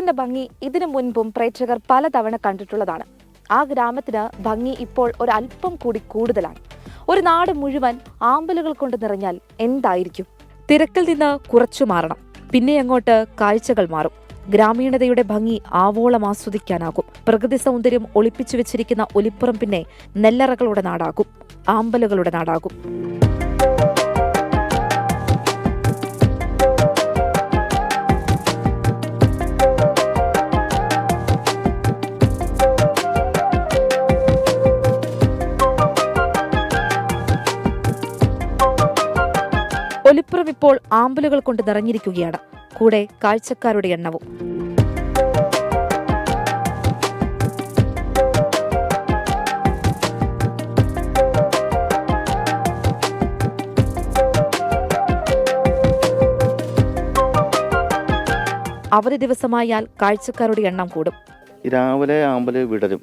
ഒലിപ്പുറത്തിന്റെ ഭംഗി ഇതിനു മുൻപും പ്രേക്ഷകർ പലതവണ കണ്ടിട്ടുള്ളതാണ്. ആ ഗ്രാമത്തിന് ഭംഗി ഇപ്പോൾ ഒരല്പം കൂടി കൂടുതലാണ്. ഒരു നാട് മുഴുവൻ ആമ്പലുകൾ കൊണ്ട് നിറഞ്ഞാൽ എന്തായിരിക്കും? തിരക്കിൽ നിന്ന് കുറച്ചു മാറണം, പിന്നെ അങ്ങോട്ട് കാഴ്ചകൾ മാറും. ഗ്രാമീണതയുടെ ഭംഗി ആവോളം ആസ്വദിക്കാനാകും. പ്രകൃതി സൗന്ദര്യം ഒളിപ്പിച്ചു വെച്ചിരിക്കുന്ന ഒലിപ്പുറം പിന്നെ നെല്ലറകളുടെ നാടാകും, ആമ്പലുകളുടെ നാടാകും. ഒലിപ്പുറം ഇപ്പോൾ ആമ്പലുകൾ കൊണ്ട് നിറഞ്ഞിരിക്കുകയാണ്, കൂടെ കാഴ്ചക്കാരുടെ എണ്ണവും. അവധി ദിവസമായാൽ കാഴ്ചക്കാരുടെ എണ്ണം കൂടും. രാവിലെ ആമ്പല് വിടരും,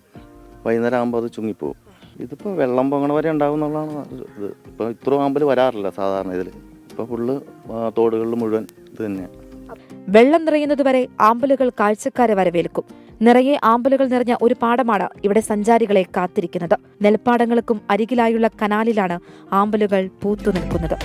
വൈകുന്നേരം ആകുമ്പോൾ അത് ചുങ്ങിപ്പോവും. ഇതിപ്പോൾ വെള്ളം പൊങ്ങണ വരെ ഉണ്ടാവും എന്നുള്ളതാണ് ഇത്. ഇപ്പോൾ ഇത്ര ആമ്പല് വരാറില്ല സാധാരണ ഇതിൽ. ഇപ്പോൾ ഫുള്ള് തോടുകളിൽ മുഴുവൻ ഇത് തന്നെയാണ്. വെള്ളം നിറയുന്നതുവരെ ആമ്പലുകൾ കാഴ്ചക്കാരെ വരവേൽക്കും. നിറയെ ആമ്പലുകൾ നിറഞ്ഞ ഒരു പാടമാണ് ഇവിടെ സഞ്ചാരികളെ കാത്തിരിക്കുന്നത്. നെൽപ്പാടങ്ങൾക്കും അരികിലായുള്ള കനാലിലാണ് ആമ്പലുകൾ പൂത്തു നിൽക്കുന്നത്.